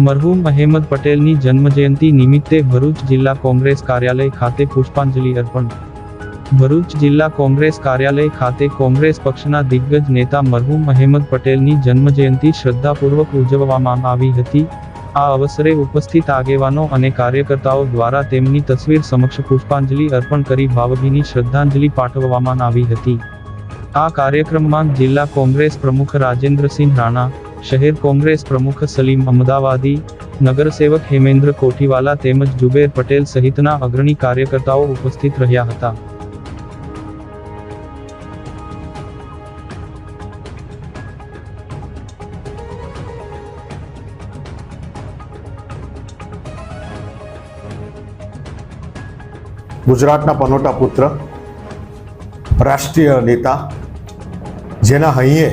મરહૂમ અહેમદ પટેલની જન્મજયંતિ નિમિત્તે ભરૂચ જિલ્લા કોંગ્રેસ કાર્યાલય ખાતે પુષ્પાંજલિ અર્પણ. ભરૂચ જિલ્લા કોંગ્રેસ કાર્યાલય ખાતે કોંગ્રેસ પક્ષના દિગ્ગજ નેતા મરહૂમ અહેમદ પટેલની જન્મજયંતિ શ્રદ્ધાપૂર્વક ઉજવવામાં આવી હતી. આ અવસરે ઉપસ્થિત આગેવાનો અને કાર્યકર્તાઓ દ્વારા તેમની તસવીર સમક્ષ પુષ્પાંજલિ અર્પણ કરી ભાવભીની શ્રદ્ધાંજલિ પાઠવવામાં આવી હતી. આ કાર્યક્રમમાં જિલ્લા કોંગ્રેસ પ્રમુખ રાજેન્દ્રસિંહ રાણા, શહેર કોંગ્રેસ પ્રમુખ સલીમ અમદાવાદી, નગરસેવક હેમેન્દ્ર કોઠીવાલા તેમજ જુબેર પટેલ સહિતના અગ્રણી કાર્યકર્તાઓ ઉપસ્થિત રહ્યા હતા. ગુજરાતના પનોતા પુત્ર, રાષ્ટ્રીય નેતા, જેના હૈયે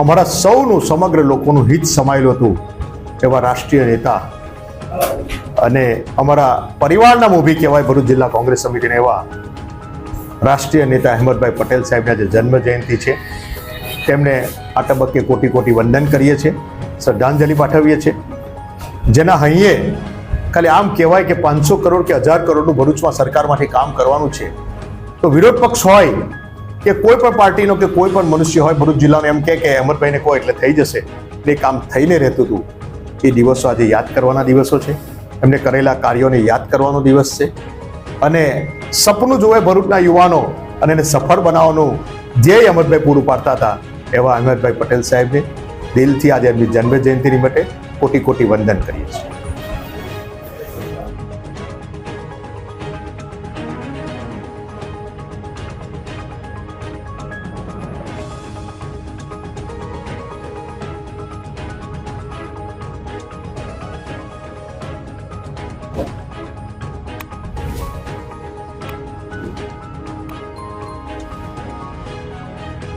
અમારા સૌનું, સમગ્ર લોકોનું હિત સમાયેલું હતું, એવા રાષ્ટ્રીય નેતા અને અમારા પરિવારના મોભી કહેવાય ભરૂચ જિલ્લા કોંગ્રેસ સમિતિને એવા રાષ્ટ્રીય નેતા અહેમદભાઈ પટેલ સાહેબના જે જન્મ જયંતિ છે, તેમને આ તબક્કે કોટી કોટી વંદન કરીએ છીએ, શ્રદ્ધાંજલિ પાઠવીએ છીએ. જેના હૈયે ખાલી આમ કહેવાય કે 500 કરોડ કે 1000 કરોડનું ભરૂચમાં સરકારમાંથી કામ કરવાનું છે, તો વિરોધ પક્ષ હોય કે કોઈ પણ પાર્ટીનો કે કોઈ પણ મનુષ્ય હોય ભરૂચ જિલ્લાનો એમ કે અહેમદભાઈને કહો એટલે થઈ જશે, એટલે કામ થઈને રહેતું હતું. એ દિવસો આજે યાદ કરવાના દિવસો છે. એમને કરેલા કાર્યોને યાદ કરવાનો દિવસ છે. અને સપનું જોવે ભરૂચના યુવાનો અને એને સફળ બનાવવાનું જે અહેમદભાઈ પૂરું પાડતા હતા, એવા અહેમદભાઈ પટેલ સાહેબને દિલથી આજે એમની જન્મ જયંતિ નિમિત્તે કોટી કોટી વંદન કરીએ છીએ.